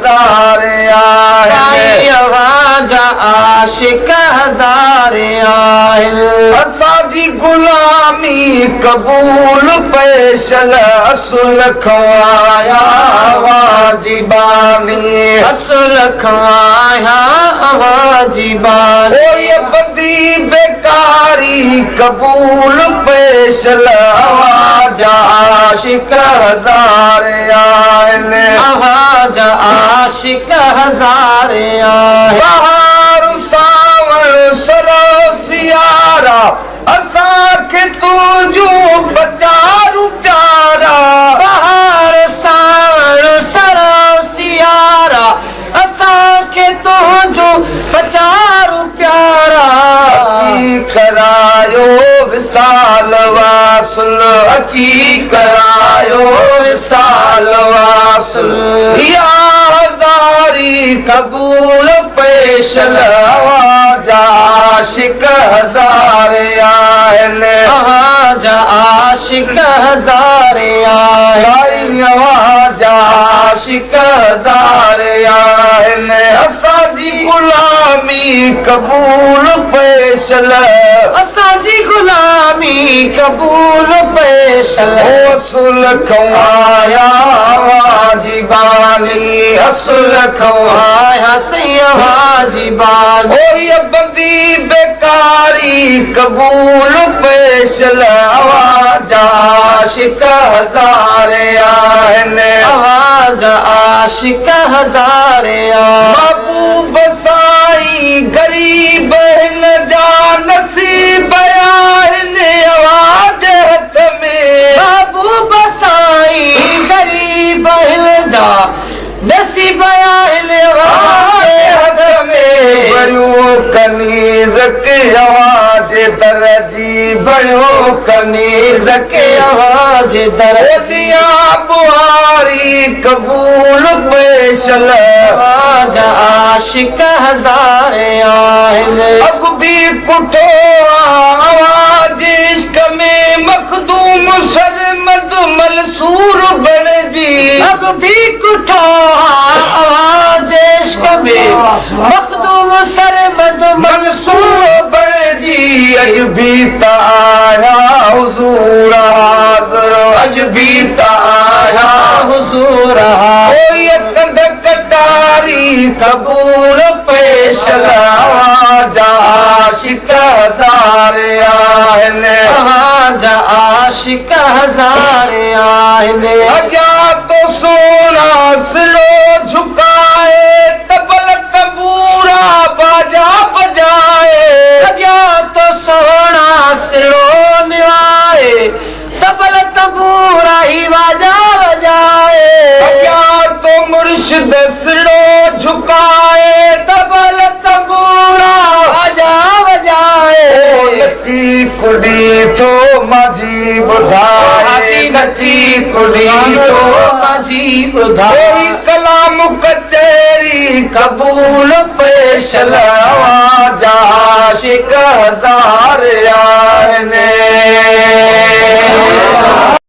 हज़ारे आहिनि आवाज़ आशिक हज़ारे आहिनि असांजी गुलामी क़बूल पेशल असुल खवाया आवाज़ी बानी असुल खवाया आवाज़ी बानी ये बदी बेकारी क़बूल पेशल आवाज़ आशिक हज़ारे आहिनि आवाज़ आशिक हज़ारे आहिनि बहार सावण सरसियारा असांखे तुंहिंजूं बचारू प्यारा बहार सावण सरसियारा असांखे तुंहिंजो बचारू प्यारा करायो विसाल वासुल अची करायो विसाल वासुल या हज़ारी क़बूल पेशल आवाज़ आशिक हज़ारे आहिनि आवाज़ आशिक हज़ारे आहिनि आवाज़ आशिक हज़ारे आहिनि असांजी गुलामी क़बूल पेशल असांजी गुलामी क़बूल पेशल असुल खवाया आवाज़ी बानी असुल खवाया सही आवाज़ी बानी ये बदी बेकारी क़बूल पेशल आवाज़ आशिक हज़ारे आहिनि आवाज़ आशिक हज़ारे महबूब साईं गरीब हिन जा नसीब आहिनि आवाज़ हथ में महबूब साईं गरीब हिन जा नसीब आहिनि आवाज़ हथ में बणियो कनीज़ के आवाज़ दरजी बणियो कनीज़ के आवाज़ दरजिया बुहारी क़बूल पेशल आवाज़ आशिक हज़ारे आहिनि अग भी कुठो आवाज़ इश्क में मखदूम सरमद मंसूर बणजी अब भी कुठो आवाज़ इश्क में मखदूम सरमद मंसूर बणजी अज भी ताया हुज़ूर हाज़िर अज भी ताया हुज़ूर कोई कंध कटारी क़बूल पेशल आवाज़ आशिक हज़ारे आहिनि आवाज़ आशिक हज़ारे आहिनि अॻियां तो सोना सिरो झुकाए तबल तंबूरा बाजा बजाए अॻियां तो सोना सिरो निवाए तबल तंबूरा ही बाजा बजाए अॻियां तो मुर्शिद सिरो झुकाए तबल तंबूरा बाजा बजाए नची कुड़ी तो माझी ॿुधाए नची कुड़ी तो माझी ॿुधाए कलाम कचहरी क़बूल पेशल आवाज़ आशिक हज़ारे आहिनि